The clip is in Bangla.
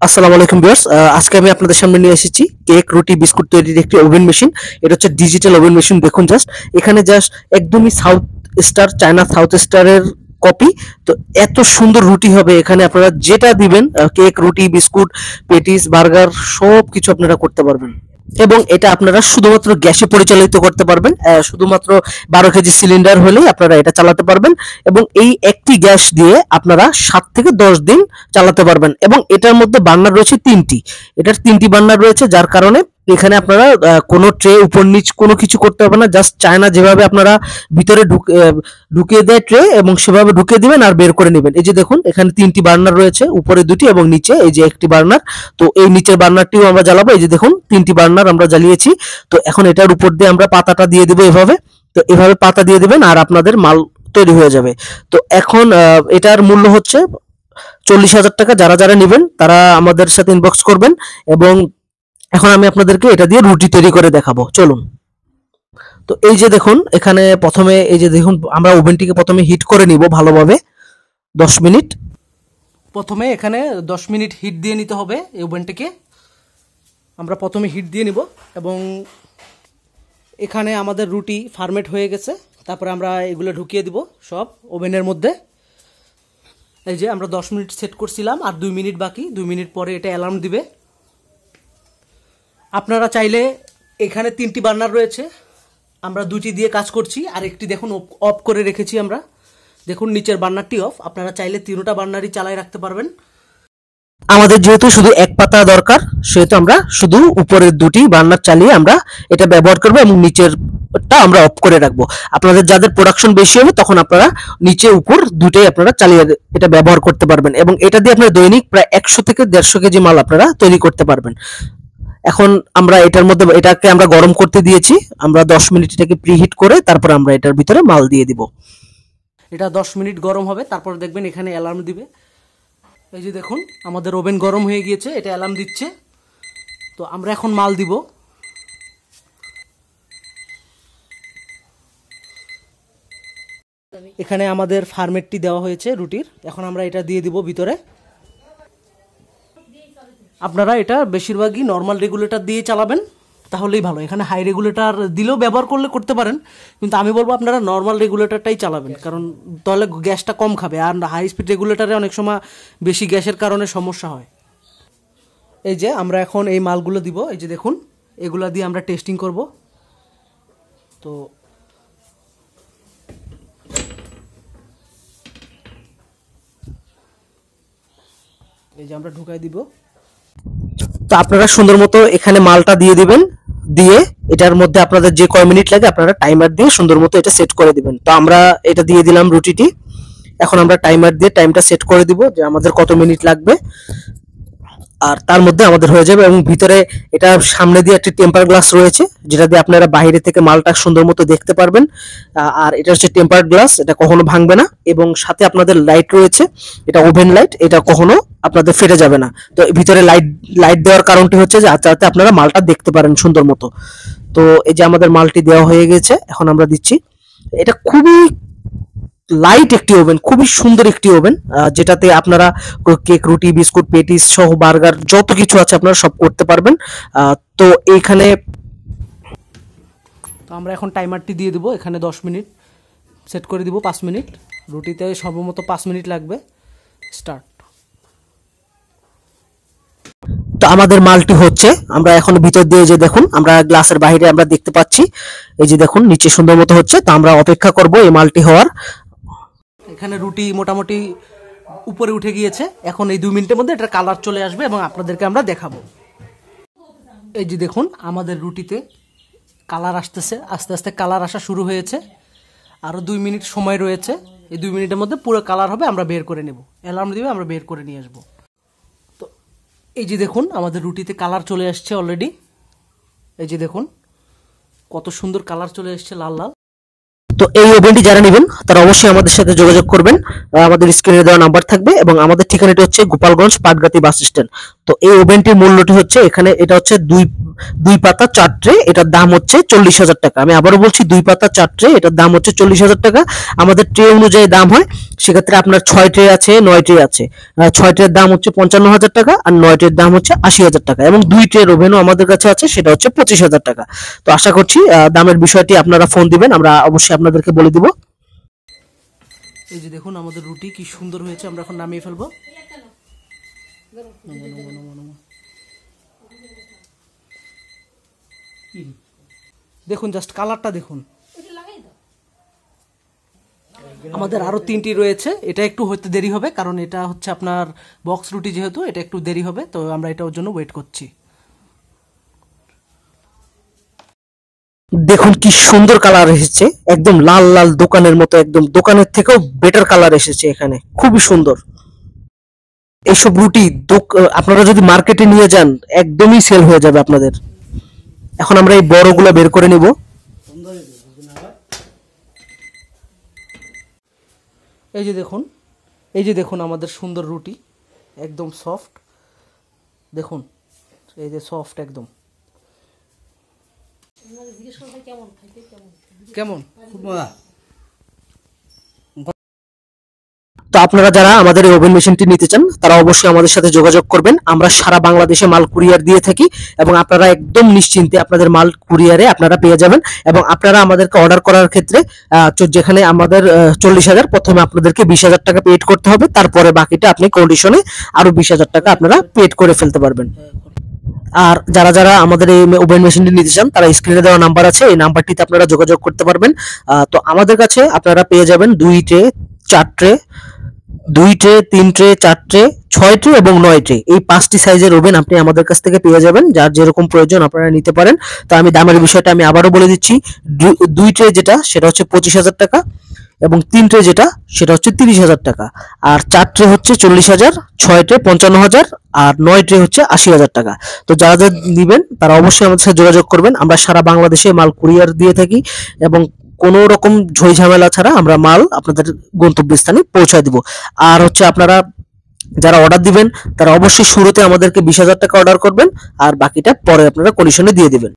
আসসালামু আলাইকুম ভিউয়ার্স, আজকে আমি আপনাদের সামনে নিয়ে এসেছি কেক, রুটি, বিস্কুট তৈরির একটি ওভেন মেশিন। এটা হচ্ছে ডিজিটাল ওভেন মেশিন। দেখুন জাস্ট এখানে জাস্ট একদমই সাউথ স্টার, চায়না সাউথ স্টারের কপি। তো এত সুন্দর রুটি হবে এখানে, আপনারা যেটা দিবেন কেক, রুটি, বিস্কুট, পেটিস, বার্গার সব কিছু আপনারা করতে পারবেন। এবং এটা আপনারা শুধুমাত্র গ্যাসে পরিচালিত করতে পারবেন। শুধুমাত্র 12 কেজি সিলিন্ডার হলেই আপনারা এটা চালাতে পারবেন। এবং এই একটি গ্যাস দিয়ে আপনারা 7 থেকে 10 দিন চালাতে পারবেন। এবং এটার মধ্যে বার্নার রয়েছে 3টি। এটার 3টি বার্নার রয়েছে, যার কারণে এখানে আপনারা কোনো ট্রে উপর নিচ কোনো কিছু করতে হবে না। জাস্ট চায়না যেভাবে আপনারা ভিতরে ঢুকিয়ে দেয় ট্রে, এবং সেভাবে ঢুকিয়ে দিবেন আর বের করে নেবেন। এই যে দেখুন এখানে 3টি বার্নার রয়েছে, উপরে 2টি এবং নিচে এই যে একটি বার্নার। তো এই নিচের বার্নারটিও আমরা জ্বালাবো। এই যে দেখুন 3টি বার্নার আমরা জ্বালিয়েছি। তো এখন এটার উপর দিয়ে আমরা পাতাটা দিয়ে দেবো এভাবে। তো এভাবে পাতা দিয়ে দিবেন আর আপনাদের মাল তৈরি হয়ে যাবে। তো এখন এটার মূল্য হচ্ছে 40,000 টাকা। যারা যারা নেবেন তারা আমাদের সাথে ইনবক্স করবেন। এবং এখন আমি আপনাদেরকে এটা দিয়ে রুটি তৈরি করে দেখাবো, চলুন। তো এই যে দেখুন এখানে প্রথমে এই যে দেখুন আমরা ওভেনটিকে প্রথমে হিট করে নিব ভালোভাবে 10 মিনিট। প্রথমে এখানে 10 মিনিট হিট দিয়ে নিতে হবে এই ওভেনটিকে। আমরা প্রথমে হিট দিয়ে নিব এবং এখানে আমাদের রুটি ফার্মেট হয়ে গেছে। তারপরে আমরা এগুলো ঢুকিয়ে দিব সব ওভেনের মধ্যে। এই যে আমরা 10 মিনিট সেট করছিলাম, আর 2 মিনিট বাকি। 2 মিনিট পরে এটা অ্যালার্ম দিবে। আপনারা চাইলে এখানে 3টি বার্নার রয়েছে, আমরা 2টি দিয়ে কাজ করছি, আর একটি দেখুন অফ করে রেখেছি আমরা। দেখুন নিচের বার্নারটি অফ। আপনারা চাইলে 3টা বার্নারই চালাই রাখতে পারবেন। আমাদের যেহেতু শুধু এক পাতা দরকার, সেহেতু আমরা শুধু উপরের 2টি বার্নার চালিয়ে আমরা এটা ব্যবহার করব এবং নিচেরটা আমরা অফ করে রাখবো। আপনাদের যাদের প্রোডাকশন বেশি হবে তখন আপনারা নিচে উপর 2টাই আপনারা চালিয়ে এটা ব্যবহার করতে পারবেন। এবং এটা দিয়ে আপনারা দৈনিক প্রায় 100 থেকে 150 কেজি মাল আপনারা তৈরি করতে পারবেন। এখন আমরা এটার মধ্যে এটাকে আমরা গরম করতে দিয়েছি। আমরা 10 মিনিট এটাকে প্রিহিট করে তারপর আমরা এটার ভিতরে মাল দিয়ে দিব। এটা 10 মিনিট গরম হবে, তারপর দেখবেন এখানে অ্যালার্ম দিবে। এই যে দেখুন আমাদের ওভেন গরম হয়ে গিয়েছে, এটা অ্যালার্ম দিচ্ছে। তো আমরা এখন মাল দিব। এখানে আমাদের ফার্মেটটি দেওয়া হয়েছে রুটির। এখন আমরা এটা দিয়ে দিব ভিতরে। আপনারা এটা বেশিরভাগই নর্মাল রেগুলেটর দিয়ে চালাবেন, তাহলেই ভালো। এখানে হাই রেগুলেটর দিলেও ব্যবহার করতে পারেন, কিন্তু আমি বলবো আপনারা নর্মাল রেগুলেটরটাই চালাবেন, কারণ তাহলে গ্যাসটা কম খাবে। আর হাই স্পিড রেগুলেটরে অনেক সময় বেশি গ্যাসের কারণে সমস্যা হয়। এই যে আমরা এখন এই মালগুলো দিব। এই যে দেখুন এগুলা দিয়ে আমরা টেস্টিং করব। তো এই যে আমরা ঢুকাই দিব। তো আপনারা সুন্দর মতো এখানে মালটা দিয়ে দিবেন। দিয়ে এটার মধ্যে আপনাদের যে কয় মিনিট লাগে আপনারা টাইমার দিয়ে সুন্দর মতো এটা সেট করে দিবেন। তো আমরা এটা দিয়ে দিলাম রুটিটি। এখন আমরা টাইমার দিয়ে টাইমটা সেট করে দিব যে আমাদের কত মিনিট লাগবে, আর তার মধ্যে আমাদের হয়ে যাবে। এবং ভিতরে এটা সামনে দিয়ে একটা টেম্পার গ্লাস রয়েছে, যেটা দিয়ে আপনারা বাইরে থেকে মালটা সুন্দর মতো দেখতে পারবেন। আর এটা হচ্ছে টেম্পার গ্লাস, এটা কখনো ভাঙবে না। এবং সাথে আপনাদের লাইট রয়েছে, এটা ওভেন লাইট, এটা কখনো আপনাদের ফেটে যাবে না। তো ভিতরে লাইট দেওয়ার কারণটি হচ্ছে যে যাতে আপনারা মালটা দেখতে পারেন সুন্দর মতো। তো এই যে আমাদের মালটি দেওয়া হয়ে গেছে, এখন আমরা দিচ্ছি। এটা খুবই লাইট একটি ওভেন, খুবই সুন্দর একটি ওভেন, যেটাতে আপনারা কেক, রুটি, বিস্কুট, পেটিস সহ বার্গার যত কিছু আছে আপনারা সব করতে পারবেন। তো এইখানে তো আমরা এখন টাইমারটি দিয়ে দেবো। এখানে 10 মিনিট সেট করে দিব, 5 মিনিট। রুটিতে সর্বমোট 5 মিনিট লাগবে। স্টার্ট। তো আমাদের মালটি হচ্ছে, আমরা এখন ভিতর দিয়ে যে দেখুন আমরা গ্লাসের বাইরে আমরা দেখতে পাচ্ছি, এই যে দেখুন নিচে সুন্দর মতো হচ্ছে। তো আমরা অপেক্ষা করব এই মালটি হওয়ার। এখানে রুটি মোটামুটি উপরে উঠে গিয়েছে। এখন এই 2 মিনিটের মধ্যে এটার কালার চলে আসবে এবং আপনাদেরকে আমরা দেখাবো। এই যে দেখুন আমাদের রুটিতে কালার আসতেছে, আস্তে আস্তে কালার আসা শুরু হয়েছে। আরও 2 মিনিট সময় রয়েছে। এই 2 মিনিটের মধ্যে পুরো কালার হবে, আমরা বের করে নেব। অ্যালার্ম দিবে, আমরা বের করে নিয়ে আসবো। তো এই যে দেখুন আমাদের রুটিতে কালার চলে আসছে অলরেডি। এই যে দেখুন কত সুন্দর কালার চলে আসছে, লাল লাল। তো এই ওভেনটি যারা নেবেন তারা অবশ্যই আমাদের সাথে যোগাযোগ করবেন। আমাদের স্ক্রিনে দেওয়া নাম্বার থাকবে এবং আমাদের ঠিকানাটি হচ্ছে গোপালগঞ্জ পাটগাতি বাস স্ট্যান্ড। তো এই ওভেনটির মূল্যটি হচ্ছে, এখানে এটা হচ্ছে 2 পাতা 4 ট্রে, এটার দাম হচ্ছে 40,000 টাকা। আমি আবারও বলছি 2 পাতা 4 ট্রে, এটার দাম হচ্ছে 40,000 টাকা। আমাদের ট্রে অনুযায়ী দাম হয়, সেক্ষেত্রে আপনার 6 ট্রে আছে, 9 ট্রে আছে। 6 ট্রের দাম হচ্ছে 55,000 টাকা, আর 9 ট্রের দাম হচ্ছে 80,000 টাকা, এবং 2 ট্রের ওভেনও আমাদের কাছে আছে, সেটা হচ্ছে 25,000 টাকা। তো আশা করছি দামের বিষয়টি আপনারা ফোন দিবেন, আমরা অবশ্যই আপনাদেরকে বলে দিব। এই যে দেখুন আমাদের রুটি কি সুন্দর হয়েছে, আমরা এখন নামিয়ে ফেলবো। দেখুন জাস্ট কালারটা দেখুন। আমাদের আরো 3টি রয়েছে, এটা একটু হতে দেরি হবে, কারণ এটা হচ্ছে আপনার বক্স রুটি, যেহেতু এটা একটু দেরি হবে, তো আমরা এটার জন্য ওয়েট করছি। দেখুন কি সুন্দর কালার এসেছে, একদম লাল লাল দোকানের মতো, একদম দোকানের থেকেও বেটার কালার এসেছে এখানে, খুবই সুন্দর। এইসব রুটি আপনারা যদি মার্কেটে নিয়ে যান একদমই সেল হয়ে যাবে আপনাদের। এখন আমরা এই বড়গুলো বের করে নিব। এই যে দেখুন, এই যে দেখুন আমাদের সুন্দর রুটি, একদম সফট। দেখুন এই যে সফট একদম। কেমন? তো আপনারা যারা আমাদের এই ওভেন মেশিনটি নিতে চান, তারা অবশ্যই আমাদের সাথে যোগাযোগ করবেন। আমরা সারা বাংলাদেশে মাল কুরিয়ার দিয়ে থাকি, এবং আপনারা একদম নিশ্চিন্তে আপনাদের মাল কুরিয়ারে আপনারা পেয়ে যাবেন। এবং আপনারা আমাদেরকে অর্ডার করার ক্ষেত্রে যেখানে আমাদের 40,000, প্রথমে আপনাদেরকে 20,000 টাকা পেড করতে হবে, তারপরে বাকিটা আপনি কন্ডিশনে আরো 20,000 টাকা আপনারা পেড করে ফেলতে পারবেন। আর যারা যারা আমাদের এই ওভেন মেশিনটি নিতে চান, তারা স্ক্রিনে দেওয়া নাম্বার আছে, এই নাম্বারটিতে আপনারা যোগাযোগ করতে পারবেন। তো আমাদের কাছে আপনারা পেয়ে যাবেন 2 tray, 4 tray, 2 tray, 3 tray, 4 tray, 6 tray এবং 9 ট্রে, এই 5টি সাইজের ওভেন আপনি আমাদের কাছ থেকে পেয়ে যাবেন। যার যেরকম প্রয়োজন আপনারা নিতে পারেন। তো আমি দামের বিষয়টা আমি আবারও বলে দিচ্ছি। 2 ট্রে যেটা, সেটা হচ্ছে 25,000 টাকা, এবং 3 ট্রে যেটা, সেটা হচ্ছে 30,000 টাকা, আর 4 ট্রে হচ্ছে 40,000, 6 ট্রে 55,000, আর 9 ট্রে হচ্ছে 80,000 টাকা। তো যারা যারা নেবেন তারা অবশ্যই আমাদের সাথে যোগাযোগ করবেন। আমরা সারা বাংলাদেশে মাল কুরিয়ার দিয়ে থাকি, এবং কোনো রকম ঝই ঝামেলা ছাড়া আমরা মাল আপনাদের গন্তব্যস্থানে পৌঁছায় দিব। আর হচ্ছে আপনারা যারা অর্ডার দিবেন, তারা অবশ্যই শুরুতে আমাদেরকে 20,000 টাকা অর্ডার করবেন, আর বাকিটা পরে আপনারা কন্ডিশনে দিয়ে দিবেন।